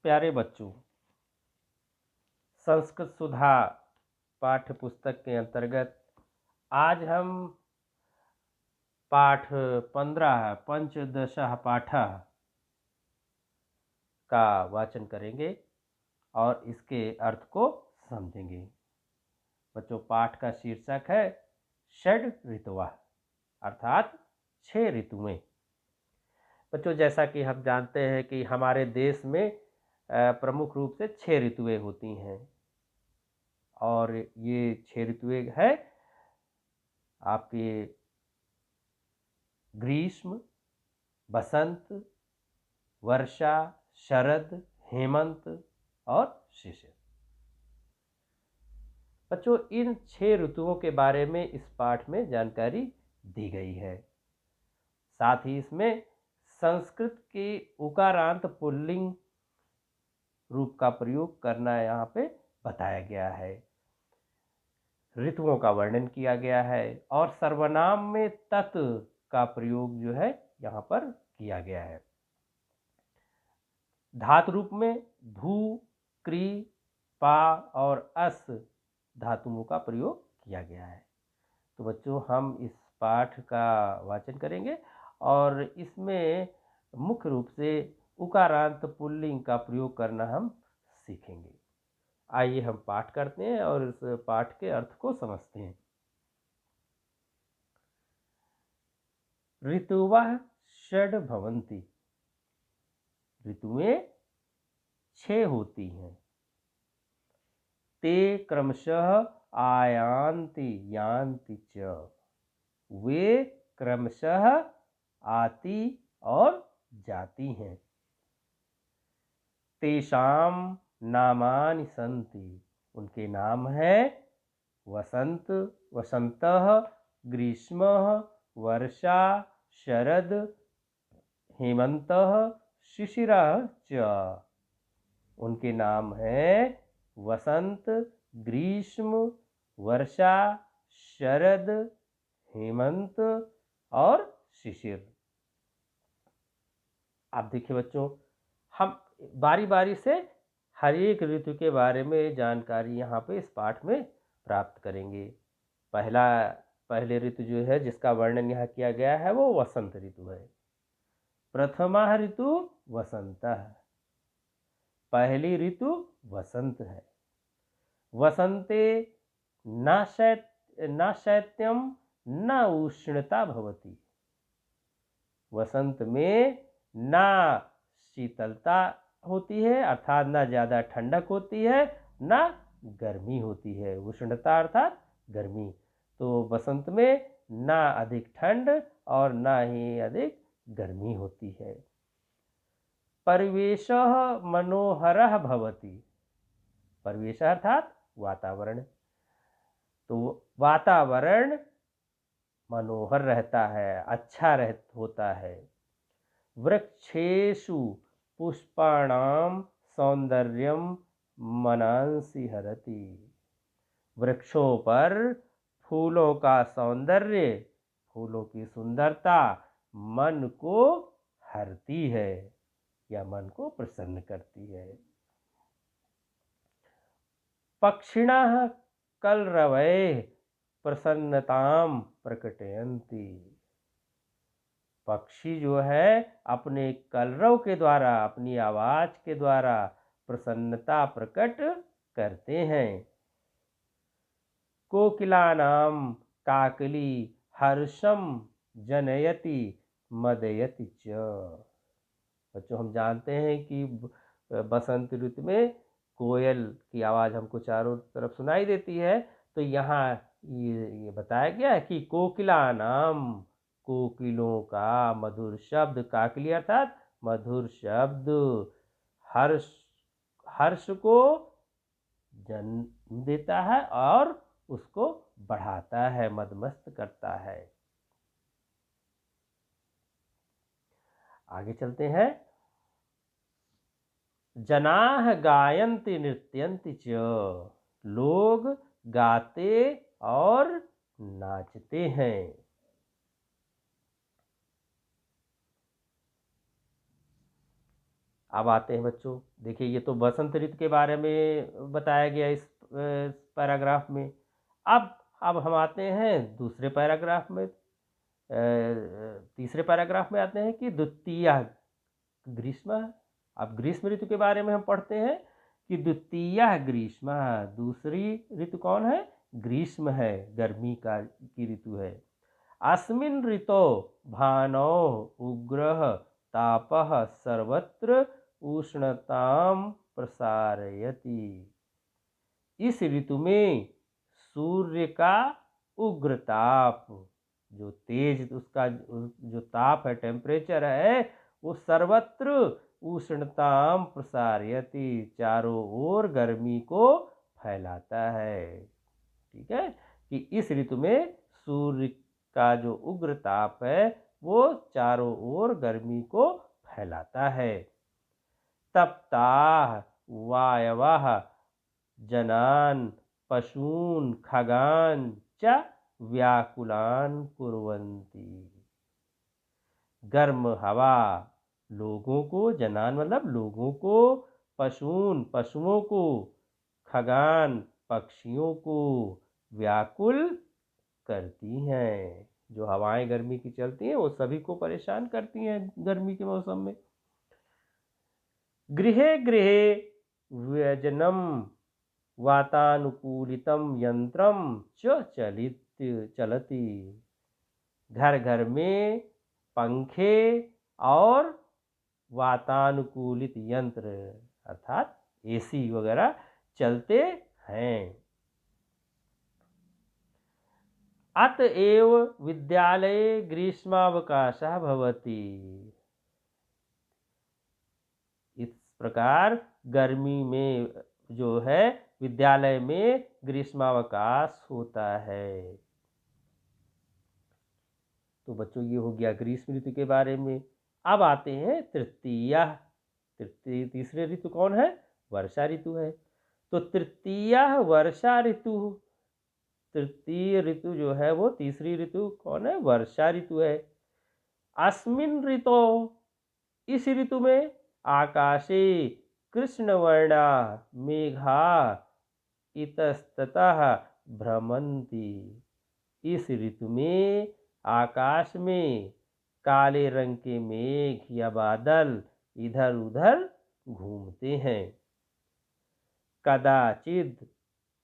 प्यारे बच्चों, संस्कृत सुधा पाठ्य पुस्तक के अंतर्गत आज हम पाठ 15 पंचदशः पाठः का वाचन करेंगे और इसके अर्थ को समझेंगे। बच्चों, पाठ का शीर्षक है षड ऋतवः, अर्थात 6 ऋतुएं। बच्चों, जैसा कि हम जानते हैं कि हमारे देश में प्रमुख रूप से 6 ऋतुएं होती हैं और ये 6 ऋतुएं हैं आपके ग्रीष्म, बसंत, वर्षा, शरद, हेमंत और शिशिर। बच्चों, इन 6 ऋतुओं के बारे में इस पाठ में जानकारी दी गई है। साथ ही इसमें संस्कृत के उकारांत पुल्लिंग रूप का प्रयोग करना यहाँ पे बताया गया है। ऋतुओं का वर्णन किया गया है और सर्वनाम में तत् का प्रयोग जो है यहाँ पर किया गया है। धातु रूप में धू, क्री, पा और अस धातुओं का प्रयोग किया गया है। तो बच्चों, हम इस पाठ का वाचन करेंगे और इसमें मुख्य रूप से उकारांत पुल्लिंग का प्रयोग करना हम सीखेंगे। आइए हम पाठ करते हैं और इस पाठ के अर्थ को समझते हैं। ऋतुवः षड् भवन्ति, ऋतुएं 6 होती हैं। ते क्रमशः आयान्ति यान्ति च, वे क्रमशः आती और जाती हैं। तेषां नामानि सन्ति, उनके नाम हैं वसंत, वसंतः, ग्रीष्मः, वर्षा, शरद, हेमंतः, शिशिरः च। उनके नाम हैं वसंत, ग्रीष्म, वर्षा, शरद, हेमंत और शिशिर। आप देखिए बच्चों, हम बारी बारी से हर एक ऋतु के बारे में जानकारी यहाँ पे इस पाठ में प्राप्त करेंगे। पहले ऋतु जो है जिसका वर्णन यहाँ किया गया है वो वसंत ऋतु है। प्रथमा ऋतु वसंतः, पहली ऋतु वसंत है। वसंते न शैत्यम न उष्णता भवति, वसंत में ना शीतलता होती है अर्थात ना ज़्यादा ठंडक होती है, ना गर्मी होती है। उष्णता अर्थात गर्मी। तो बसंत में ना अधिक ठंड और ना ही अधिक गर्मी होती है। परिवेशः मनोहरः भवति, परिवेश अर्थात वातावरण। तो वातावरण मनोहर रहता है, अच्छा होता है। वृक्षेषु पुष्पाणां सौंदर्यं मनांसि हरति, वृक्षों पर फूलों का सौंदर्य, फूलों की सुंदरता मन को हरती है या मन को प्रसन्न करती है। पक्षिणः कलरवैः प्रसन्नतां प्रकटयन्ति, पक्षी जो है अपने कलरव के द्वारा, अपनी आवाज के द्वारा प्रसन्नता प्रकट करते हैं। कोकिलानां काकली हर्षम जनयति मदयति च। बच्चों, हम जानते हैं कि बसंत ऋतु में कोयल की आवाज़ हमको चारों तरफ सुनाई देती है। तो यहाँ ये बताया गया है कि कोकिलानाम, कोकिलों का मधुर शब्द, काकली अर्थात मधुर शब्द हर्ष हर्ष को जन्म देता है और उसको बढ़ाता है, मदमस्त करता है। आगे चलते हैं। जनाः गायन्ति नृत्यन्ति च, लोग गाते और नाचते हैं। अब आते हैं बच्चों, देखिए ये तो बसंत ऋतु के बारे में बताया गया इस पैराग्राफ में। अब हम आते हैं दूसरे पैराग्राफ में, तीसरे पैराग्राफ में आते हैं कि द्वितीय ग्रीष्म। अब ग्रीष्म ऋतु के बारे में हम पढ़ते हैं कि द्वितीय ग्रीष्म, दूसरी ऋतु कौन है? ग्रीष्म है, गर्मी की ऋतु है। अस्मिन् ऋतौ भानौ उग्रः तापः सर्वत्र उष्णतां प्रसारयति। इस ऋतु में सूर्य का उग्र ताप, जो तेज उसका जो ताप है, टेम्परेचर है, वो सर्वत्र उष्णताम प्रसारयति, चारों ओर गर्मी को फैलाता है। ठीक है, कि इस ऋतु में सूर्य का जो उग्र ताप है वो चारों ओर गर्मी को फैलाता है। तप्ताः वायवः जनान् पशून् खगान् च व्याकुलान् कुर्वन्ति। गर्म हवा लोगों को, जनान मतलब लोगों को, पशुओं को, खगान पक्षियों को व्याकुल करती हैं। जो हवाएं गर्मी की चलती हैं वो सभी को परेशान करती हैं गर्मी के मौसम में। गृहे गृहे व्यजनम वातानुकूलितम यंत्रम च चलती। घर घर में पंखे और वातानुकूलित यंत्र अर्थात एसी वगैरह चलते हैं। अतएव विद्यालये ग्रीष्मावकाशः भवति। इस प्रकार गर्मी में जो है विद्यालय में ग्रीष्मावकाश होता है। तो बच्चों ये हो गया ग्रीष्म ऋतु के बारे में। अब आते हैं तीसरे ऋतु कौन है? वर्षा ऋतु है। तो तृतीय वर्षा ऋतु, तृतीय ऋतु जो है वो तीसरी ऋतु कौन है? वर्षा ऋतु है। अस्मिन् ऋतौ, इस ऋतु में आकाशे कृष्णवर्णा मेघा इतस्ततः भ्रमन्ति। इस ऋतु में आकाश में काले रंग के मेघ या बादल इधर उधर घूमते हैं। कदाचित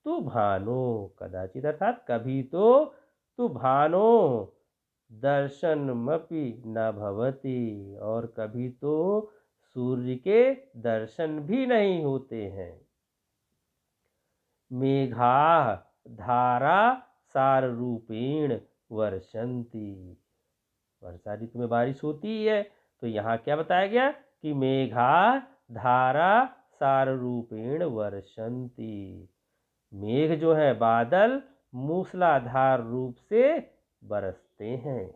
तु भानो, कदाचित अर्थात कभी तो, तु भानो दर्शनमपि न भवति, और कभी तो सूर्य के दर्शन भी नहीं होते हैं। मेघाः धारा सार रूपेण वर्षन्ति। वर्षा ऋतु में बारिश होती है, तो यहाँ क्या बताया गया कि मेघा धारा सार रूपेण वर्षन्ति। मेघ जो है बादल मूसलाधार रूप से बरसते हैं।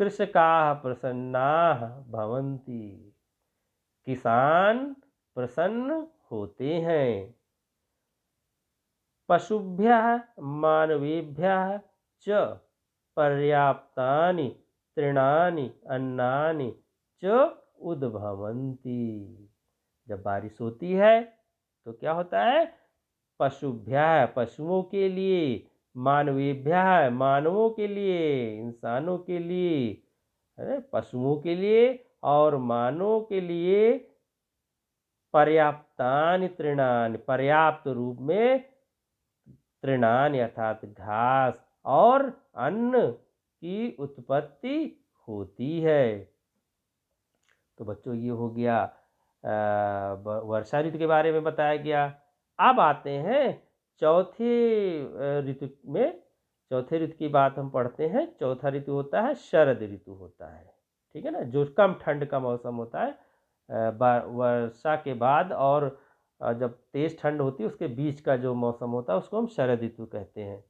कृषकाः प्रसन्नाः भवन्ति। किसान प्रसन्न होते हैं। पशुभ्यः मानवेभ्यः च पर्याप्तानि तृणानि अन्नानि च उद्भवन्ति। जब बारिश होती है तो क्या होता है? पशुभ्यः पशुओं के लिए, मानवेभ्यः मानवों के लिए, इंसानों के लिए, पशुओं के लिए और मानवों के लिए पर्याप्तानि तृणानि, पर्याप्त रूप में तृणानि अर्थात घास और अन्न की उत्पत्ति होती है। तो बच्चों ये हो गया वर्षा ऋतु के बारे में बताया गया। अब आते हैं चौथे ऋतु में। चौथे ऋतु की बात हम पढ़ते हैं। चौथा ऋतु होता है शरद ऋतु होता है। ठीक है ना, जो कम ठंड का मौसम होता है वर्षा के बाद, और जब तेज ठंड होती है उसके बीच का जो मौसम होता है उसको हम शरद ऋतु कहते हैं।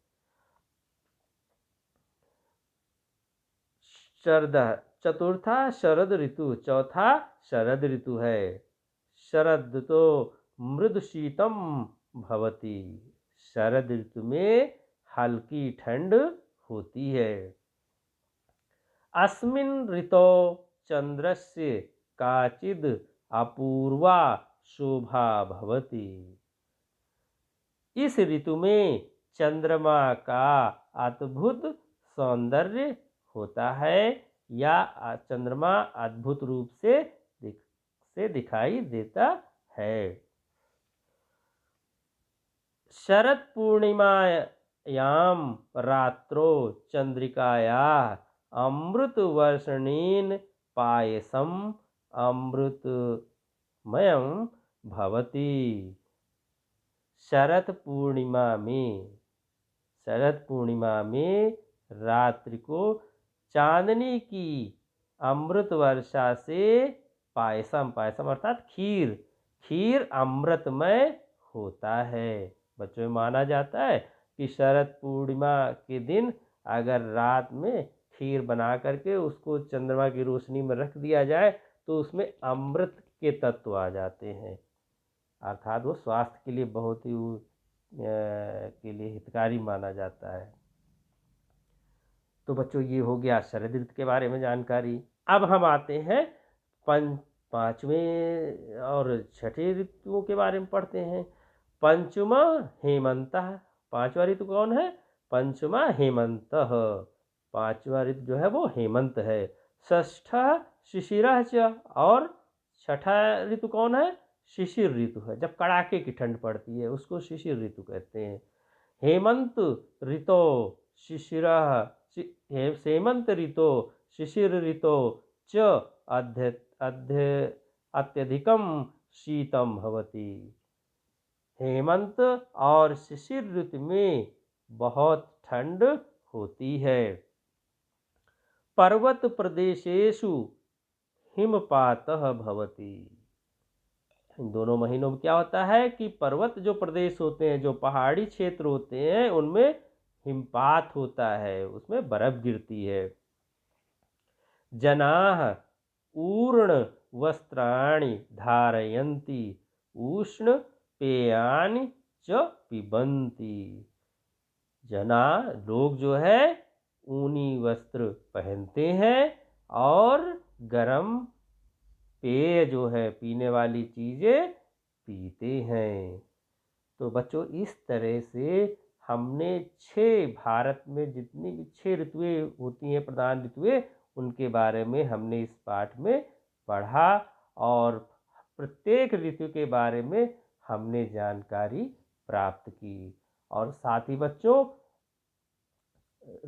चतुर्था शरद ऋतु, चौथा शरद ऋतु है। शरद तो मृदु शीतम भवति। शरद ऋतु में हल्की ठंड होती है। अस्मिन् ऋतौ चंद्रस्य काचिद् अपूर्वा शोभा भवति। इस ऋतु में चंद्रमा का अद्भुत सौंदर्य होता है या चंद्रमा अद्भुत रूप से दिखाई देता है। शरद पूर्णिमायां रात्रो चंद्रिकायाः अमृतवर्षणेन पायसम अमृतमयं भवति। शरद पूर्णिमा में रात्रि को चांदनी की अमृत वर्षा से पायसम अर्थात खीर अमृतमय होता है। बच्चों में माना जाता है कि शरद पूर्णिमा के दिन अगर रात में खीर बना करके उसको चंद्रमा की रोशनी में रख दिया जाए तो उसमें अमृत के तत्व आ जाते हैं, अर्थात वो स्वास्थ्य के लिए बहुत ही के लिए हितकारी माना जाता है। तो बच्चों ये हो गया शरद ऋतु के बारे में जानकारी। अब हम आते हैं पांचवें और छठे ऋतुओं के बारे में पढ़ते हैं। पंचमा हेमंतः, पांचवा ऋतु कौन है? पंचमा हेमंतः, पांचवा ऋतु जो है वो हेमंत है। षष्ठः शिशिरः च, और छठा ऋतु कौन है? शिशिर ऋतु है, जब कड़ाके की ठंड पड़ती है उसको शिशिर ऋतु कहते हैं। हेमंत ऋतो शिशिरः, हेमंत ऋतो शिशिर ऋतो च अत्यधिकम शीतम भवति। हेमंत और शिशिर ऋतु में बहुत ठंड होती है। पर्वत प्रदेशेषु हिमपातः भवति। इन दोनों महीनों में क्या होता है कि पर्वत जो प्रदेश होते हैं, जो पहाड़ी क्षेत्र होते हैं, उनमें हिमपात होता है, उसमें बर्फ गिरती है। जनाः ऊर्ण वस्त्राणि धारयन्ति उष्ण पेयानि च पिबन्ति। लोग जो है ऊनी वस्त्र पहनते हैं और गर्म पेय जो है, पीने वाली चीजें पीते हैं। तो बच्चों इस तरह से हमने भारत में जितनी भी 6 ऋतुएं होती हैं, प्रधान ऋतुएं, उनके बारे में हमने इस पाठ में पढ़ा और प्रत्येक ऋतु के बारे में हमने जानकारी प्राप्त की। और साथ ही बच्चों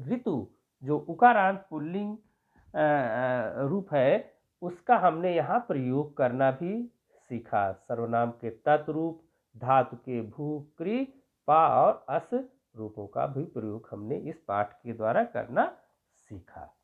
ऋतु जो उकारांत पुल्लिंग रूप है उसका हमने यहाँ प्रयोग करना भी सीखा। सर्वनाम के तत्रूप, धातु के भू, क्री, पा और अस रूपों का भी प्रयोग हमने इस पाठ के द्वारा करना सीखा।